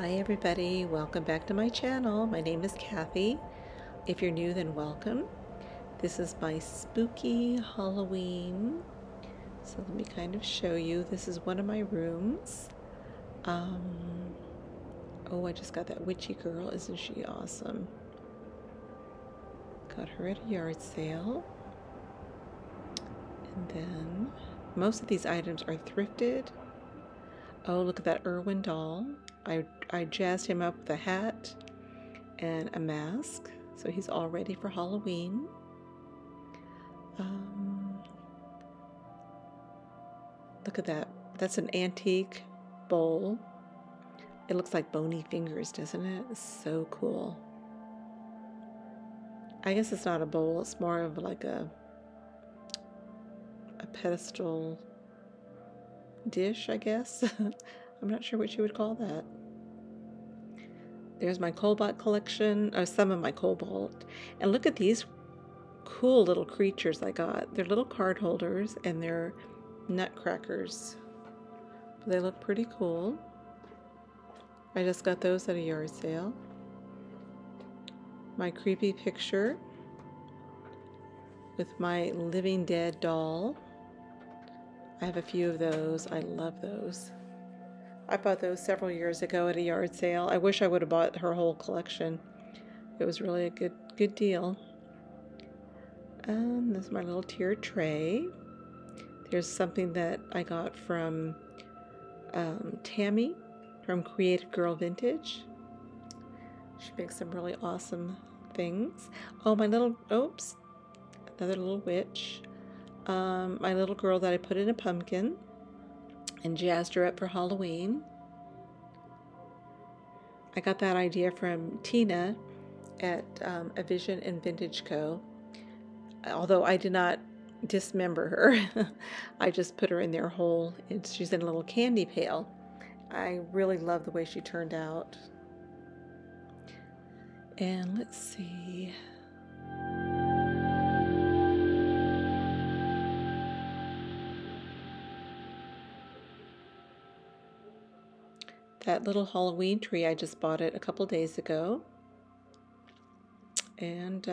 Hi everybody, welcome back to my channel. My name is Kathy. If you're new, then welcome. This is my spooky Halloween. So let me kind of show you. This is one of my rooms. Oh, I just got that witchy girl. Isn't she awesome? Got her at a yard sale. And then most of these items are thrifted. Oh, look at that Irwin doll. I jazzed him up with a hat and a mask, so he's all ready for Halloween. Look at that. That's an antique bowl. It looks like bony fingers, doesn't it? It's so cool. I guess it's not a bowl. It's more of like a pedestal dish, I guess. I'm not sure what you would call that. There's my cobalt collection, or some of my cobalt. And look at these cool little creatures I got. They're little card holders and they're nutcrackers. They look pretty cool. I just got those at a yard sale. My creepy picture with my living dead doll. I have a few of those. I love those. I bought those several years ago at a yard sale. I wish I would have bought her whole collection. It was really a good deal. This is my little tiered tray. There's something that I got from Tammy from Creative Girl Vintage. She makes some really awesome things. Oh, my little, oops, another little witch. My little girl that I put in a pumpkin and jazzed her up for Halloween. I got that idea from Tina at A Vision and Vintage Co. Although I did not dismember her. I just put her in there whole. She's in a little candy pail. I really love the way she turned out. And let's see. That little Halloween tree, I just bought it a couple days ago. And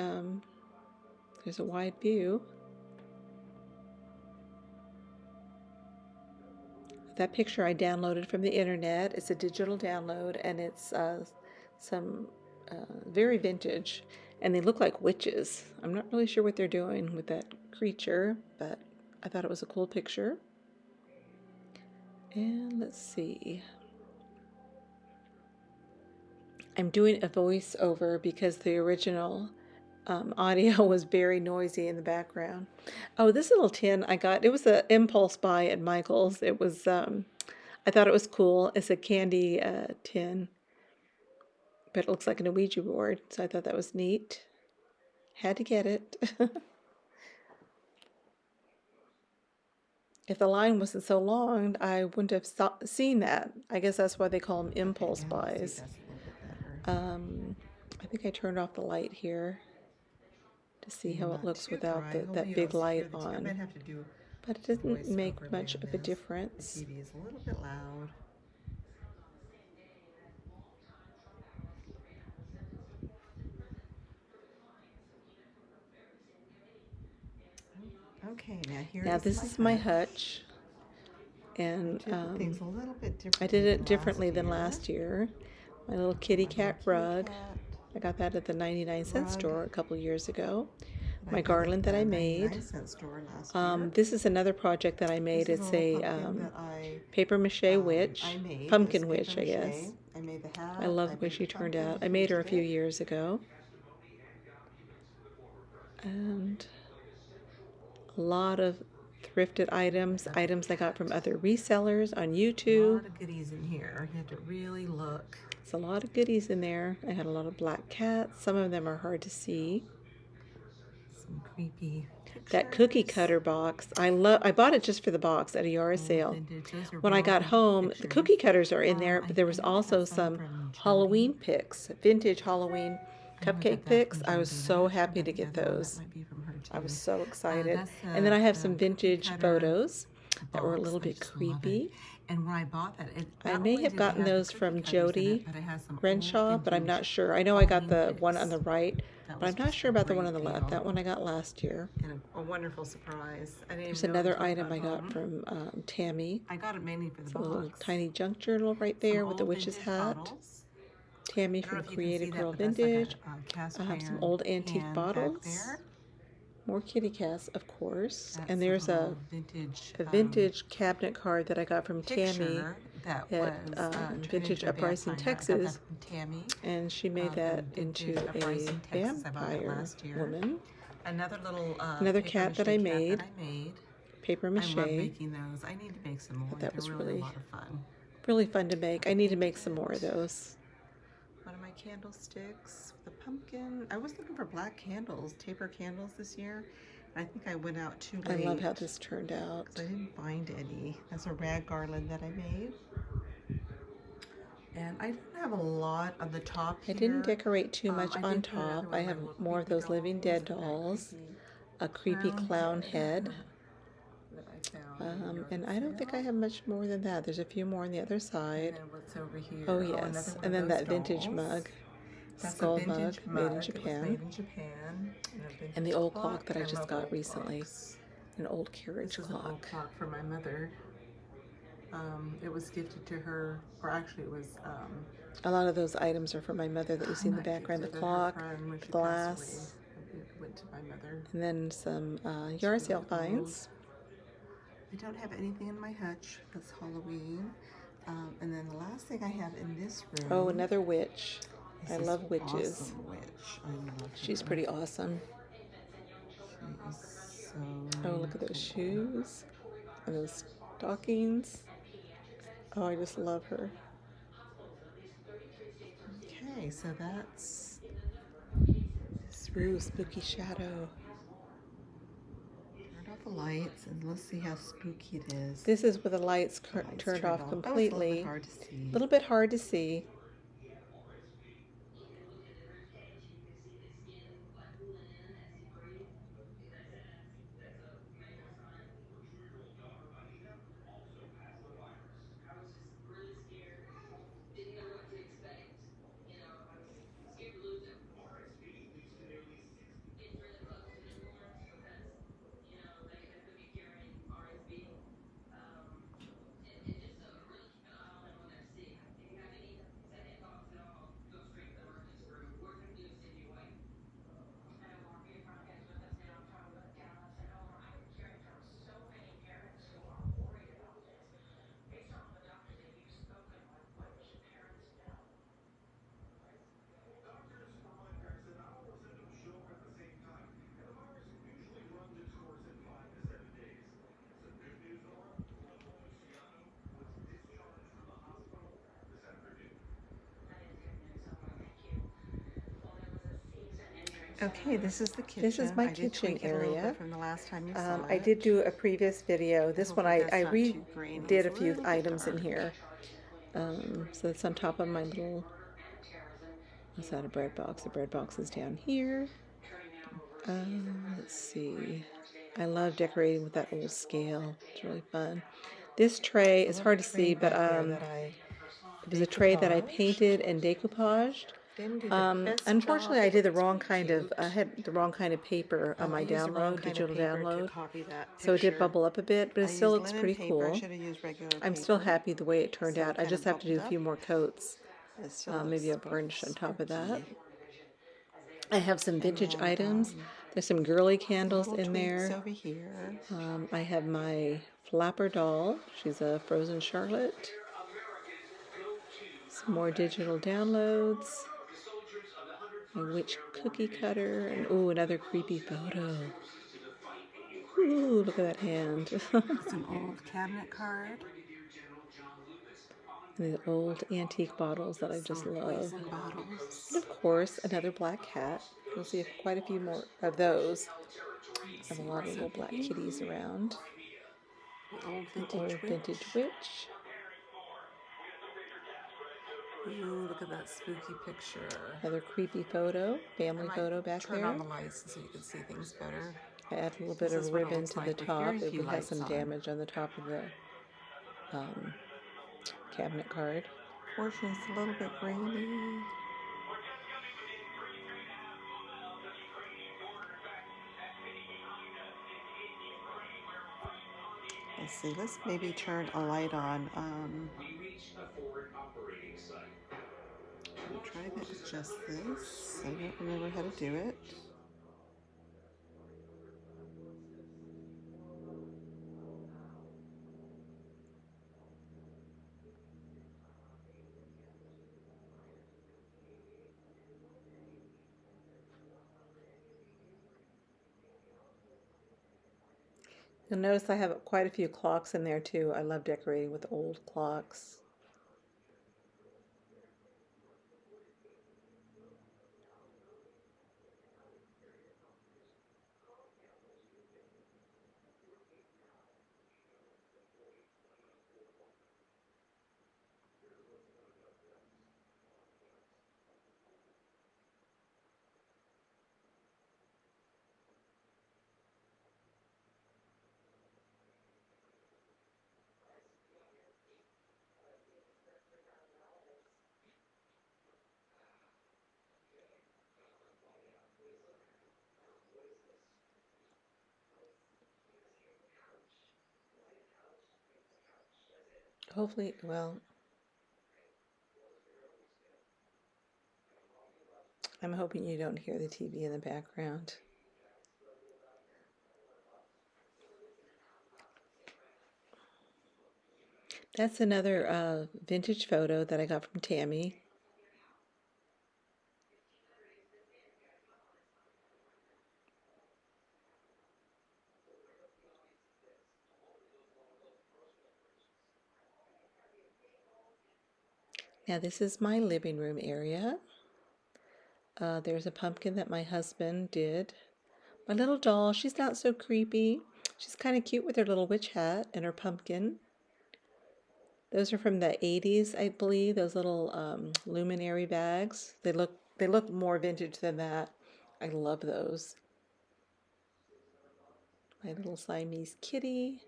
there's a wide view. That picture I downloaded from the internet. It's a digital download, and it's some very vintage, and they look like witches. I'm not really sure what they're doing with that creature, but I thought it was a cool picture. And let's see. I'm doing a voiceover because the original audio was very noisy in the background. Oh, this little tin I got, it was an impulse buy at Michael's. It was, I thought it was cool. It's a candy tin, but it looks like an Ouija board, so I thought that was neat. Had to get it. If the line wasn't so long, I wouldn't have seen that. I guess that's why they call them impulse buys. I think I turned off the light here to see how it looks without that big light on. But it doesn't make much of a difference. The TV is a little bit loud. Okay, now this is my Hutch, and things a little bit different. I did it differently than last year. My little kitty cat rug. I got that at the 99-cent store a couple years ago. My garland that I made. This is another project that I made. It's a paper mache witch, pumpkin witch, I guess. I love the way she turned out. I made her a few years ago. And a lot of thrifted items I got from other resellers on YouTube. A lot of goodies in here. You have to really look. There's a lot of goodies in there. I had a lot of black cats. Some of them are hard to see. Some creepy pictures. That cookie cutter box, I bought it just for the box at a yard sale. When I got home, the cookie cutters are in there, but there was also some Halloween picks, vintage Halloween cupcake picks. I was so happy to get those. I was so excited. And then I have some vintage photos that were a little bit creepy. And when I bought that, I not may only have did it gotten have the those cookie from cutters in Jody it, but it has some Renshaw, old but I'm not vintage sure. I know I got the Halloween one on the picks. right, That but was I'm not just sure a about the one great on the left. deal That one I got last year. and a wonderful surprise. I didn't There's even know another until I item got I got home. from Tammy. I got it mainly for the It's a little box. tiny junk journal right there Some with the old witch's vintage hat. bottles. Tammy I don't know from if you can see Creative that, Girl but that's like Vintage. a cast I have some iron old antique pan bottles. back there. More kitty cats, of course. That's and there's a vintage cabinet card that I got from Tammy that at was Vintage Uprising, Texas. Tammy. And she made that into a vampire woman. Another little Another cat that I made. Paper mache. I love making those. I need to make some more. That was really a lot of fun. Really fun to make. I need to make some more of those. One of my candlesticks, the pumpkin. I was looking for black candles, taper candles this year. I think I went out too late. I love how this turned out. I didn't find any. That's a rag garland that I made. And I didn't have a lot on the top here. I didn't decorate too much on top. I have more of those Living Dead dolls. A creepy clown head. And I don't think I have much more than that. There's a few more on the other side. And then what's over here? Oh yes, and then that vintage mug, skull mug, made in Japan, and the old clock that I just got recently, an old carriage clock. This is an old clock for my mother. It was gifted to her, or actually it was. A lot of those items are for my mother that you see in the background. The clock, the glass, went to my mother. And then some yard sale finds. I don't have anything in my hutch. That's Halloween. And then the last thing I have in this room. Oh, another witch. I love witches. Awesome witch. I love her. She's pretty awesome. She is so Oh, look at those shoes and those stockings. Oh, I just love her. Okay, so that's. Ooh, spooky shadow. The lights, and let's see how spooky it is. This is with the lights turned off completely. Oh, it's a little bit hard to see. Okay, this is the kitchen. This is my kitchen area. From the last time you saw it. I did do a previous video. This one I redid a few items in here. So it's on top of my little, what's that, a bread box? The bread box is down here. Let's see. I love decorating with that old scale. It's really fun. This tray is hard to see, but it was a tray that I painted and decoupaged. Unfortunately, I did the wrong kind of, I had the wrong kind of paper on my download, digital download. So it did bubble up a bit, but it still looks pretty cool. I'm still happy the way it turned out. I just have to do a few more coats. Maybe a varnish on top of that. I have some vintage items. There's some girly candles in there. I have my flapper doll. She's a frozen Charlotte. Some more digital downloads. A witch cookie cutter, and ooh, another creepy photo. Ooh, look at that hand. Some old cabinet card. And these old antique bottles that I just love. And of course, another black cat. You'll see quite a few more of those. I have a lot of little black kitties around. Old vintage witch. Ooh, look at that spooky picture. Another creepy photo, family photo back there. Turn on the lights so you can see things better. I add a little bit of ribbon to the top if we have some damage on the top of the cabinet card. Fortunately, it's a little bit rainy. Let's see, let's maybe turn a light on. We reached a forward operating site. I'll try to adjust this. I don't remember how to do it. You'll notice I have quite a few clocks in there too. I love decorating with old clocks. Hopefully, well, I'm hoping you don't hear the TV in the background. That's another vintage photo that I got from Tammy. Now this is my living room area. There's a pumpkin that my husband did. My little doll, she's not so creepy. She's kind of cute with her little witch hat and her pumpkin. Those are from the 80s, I believe, those little luminary bags. They look more vintage than that. I love those. My little Siamese kitty.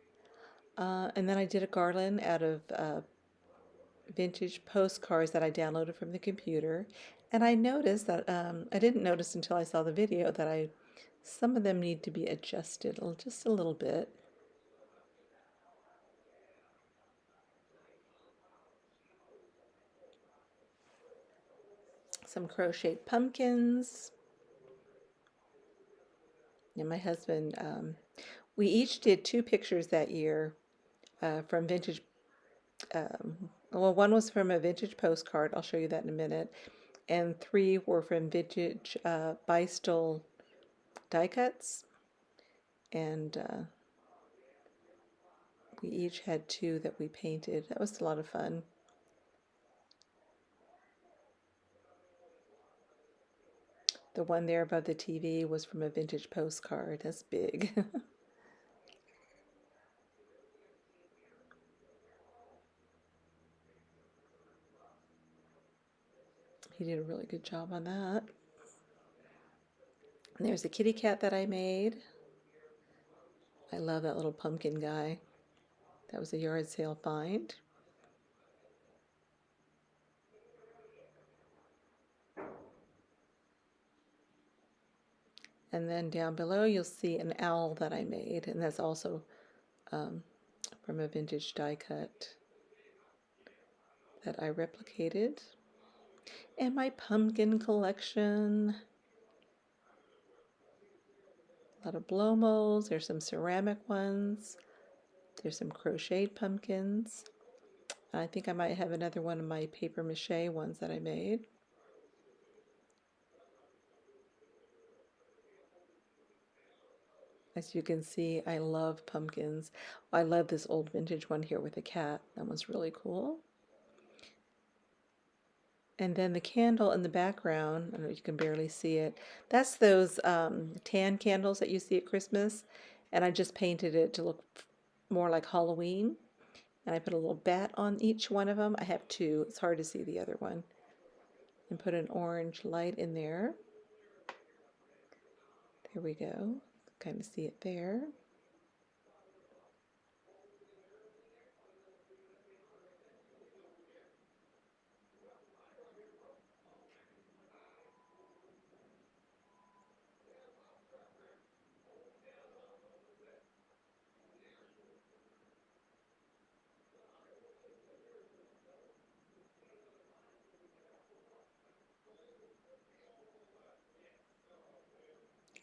And then I did a garland out of vintage postcards that I downloaded from the computer. And I noticed that, I didn't notice until I saw the video that some of them need to be adjusted just a little bit. Some crocheted pumpkins. And my husband, we each did 2 pictures that year from vintage. Well, one was from a vintage postcard. I'll show you that in a minute. And 3 were from vintage Bystel die cuts. And we each had 2 that we painted. That was a lot of fun. The one there above the TV was from a vintage postcard. That's big. He did a really good job on that. And there's a kitty cat that I made. I love that little pumpkin guy. That was a yard sale find. And then down below you'll see an owl that I made, and that's also from a vintage die cut that I replicated. And my pumpkin collection. A lot of blow molds. There's some ceramic ones. There's some crocheted pumpkins. I think I might have another one of my paper mache ones that I made. As you can see, I love pumpkins. I love this old vintage one here with a cat. That one's really cool. And then the candle in the background, I don't know if you can barely see it. That's those tan candles that you see at Christmas. And I just painted it to look more like Halloween. And I put a little bat on each one of them. I have 2. It's hard to see the other one. And put an orange light in there. There we go. Kind of see it there.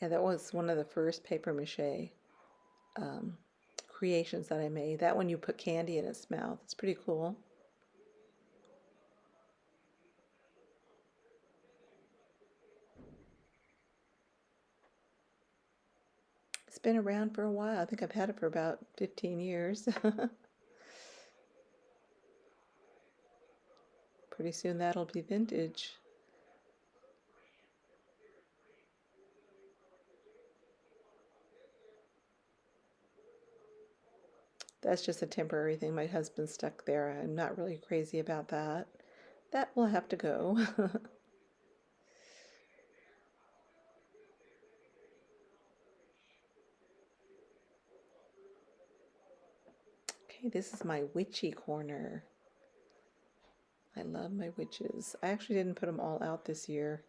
Yeah, that was one of the first paper mache um, creations that I made. That one you put candy in its mouth. It's pretty cool. It's been around for a while. I think I've had it for about 15 years. Pretty soon that'll be vintage. That's just a temporary thing. My husband stuck there. I'm not really crazy about that. That will have to go. Okay, this is my witchy corner. I love my witches. I actually didn't put them all out this year.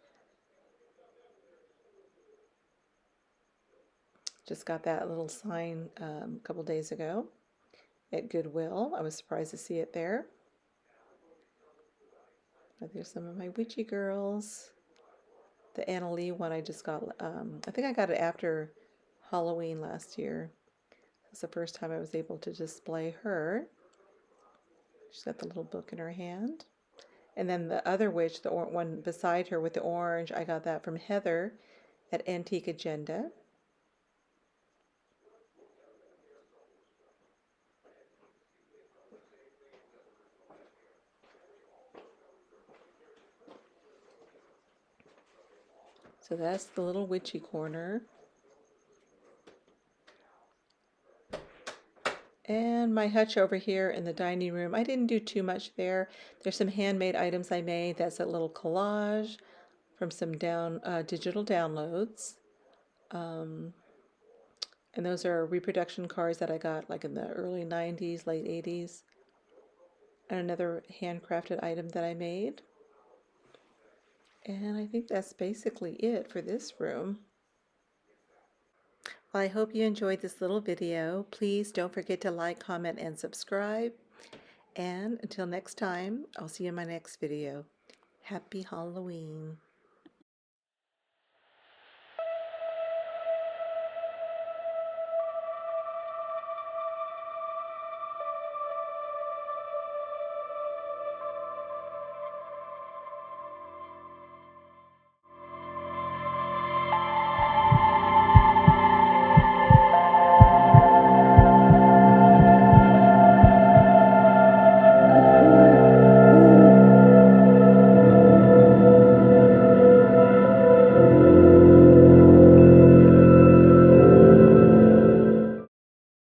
Just got that little sign a couple days ago at Goodwill. I was surprised to see it there. But there's some of my witchy girls. The Anna Lee one I just got, I think I got it after Halloween last year. It's the first time I was able to display her. She's got the little book in her hand. And then the other witch, the one beside her with the orange, I got that from Heather at Antique Agenda. So that's the little witchy corner. And my hutch over here in the dining room, I didn't do too much there. There's some handmade items I made. That's a little collage from some digital downloads. And those are reproduction cards that I got like in the early 90s, late 80s. And another handcrafted item that I made. And I think that's basically it for this room. Well, I hope you enjoyed this little video. Please don't forget to like, comment, and subscribe. And until next time, I'll see you in my next video. Happy Halloween.